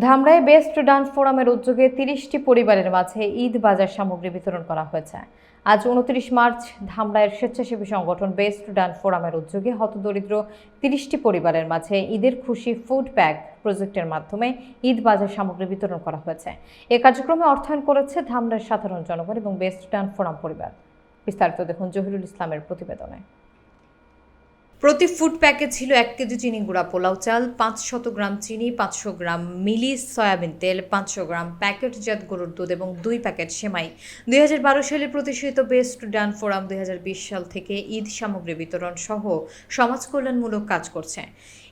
Dhamrai best ডান ফোরামের উদ্যোগে ৩০টি পরিবারের মাঝে ঈদ বাজার সামগ্রী বিতরণ করা হয়েছে। আজ ২৯ মার্চ ধামরাইয়ের স্বেচ্ছাসেবী সংগঠন বেস্ট ডান ফোরামের উদ্যোগে হতদরিদ্র ৩০টি পরিবারের মাঝে ঈদের খুশি ফুড প্যাক প্রজেক্টের মাধ্যমে ঈদ বাজার সামগ্রী বিতরণ করা হয়েছে। এ কার্যক্রমে অর্থায়ন করেছে ধামরাইয়ের সাধারণ জনগণ এবং বেস্ট ডান ফোরাম পরিবার। বিস্তারিত দেখুন জহিরুল ইসলামের প্রতিবেদনে। প্রতি ফুড প্যাকে ছিল ১ কেজি চিনি গুঁড়া পোলাও চাল, ৫০০ গ্রাম চিনি, ৫০০ গ্রাম মিলি সয়াবিন তেল, ৫০০ গ্রাম প্যাকেটজাত গরুর দুধ এবং ২ প্যাকেট সেমাই। ২০১২ সালে প্রতিষ্ঠিত বেস্ট ডান ফোরাম ২০২০ সাল থেকে ঈদ সামগ্রী বিতরণ সহ সমাজ কল্যাণমূলক কাজ করছে।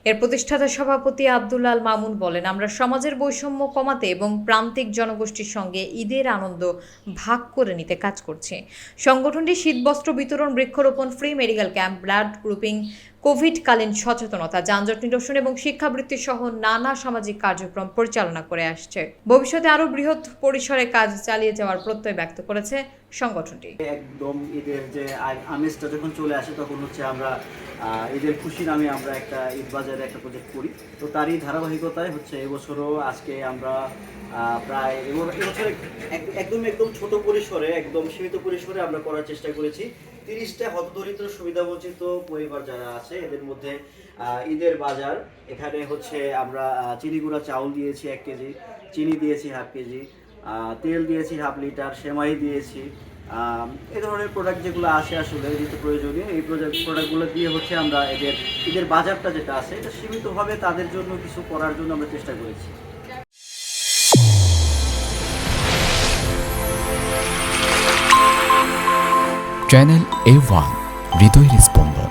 এর প্রতিষ্ঠাতা সভাপতি আব্দুল আল মামুন বলেন, আমরা সমাজের বৈষম্য কমাতে এবং প্রান্তিক জনগোষ্ঠীর সঙ্গে ঈদের আনন্দ ভাগ করে নিতে কাজ করছে। সংগঠনটি শীতবস্ত্র বিতরণ, বৃক্ষরোপণ, free medical camp, blood grouping, কোভিডকালীন সচেতনতা, যানজট নিরসন এবং শিক্ষাবৃত্তি সহ নানা সামাজিক কার্যক্রম পরিচালনা করে আসছে। ভবিষ্যতে আরও বৃহৎ পরিসরে কাজ চালিয়ে যাওয়ার প্রত্যয় ব্যক্ত করেছে সংগঠনটি। একদম ঈদের যে আমেজটা যখন চলে আসে তখন হচ্ছে আমরা ঈদের খুশি নামে আমরা একটা ঈদ বাজারে একটা প্রজেক্ট করি। তো তারই ধারাবাহিকতায় হচ্ছে এবছরও আজকে আমরা প্রায় এবছর একদম ছোট পরিসরে, একদম সীমিত পরিসরে আমরা করার চেষ্টা করেছি। 30টা হতদরিদ্র সুবিধাবঞ্চিত পরিবার যারা আছে এদের মধ্যে ঈদের বাজার। এখানে হচ্ছে আমরা চিনি গুঁড়া চাউল দিয়েছি 1 কেজি, চিনি দিয়েছি হাফ কেজি, তেল দিয়েছি হাফ লিটার, সেমাই দিয়েছি। এই ধরনের প্রোডাক্ট যেগুলো আসে আসলে নিত্য প্রয়োজনীয়, এই প্রোডাক্টগুলো দিয়ে হচ্ছে আমরা ঈদের বাজারটা যেটা আছে এটা সীমিতভাবে তাদের জন্য কিছু করার জন্য আমরা চেষ্টা করেছি। চ্যানেল A1 হৃদয়ের স্পন্দন।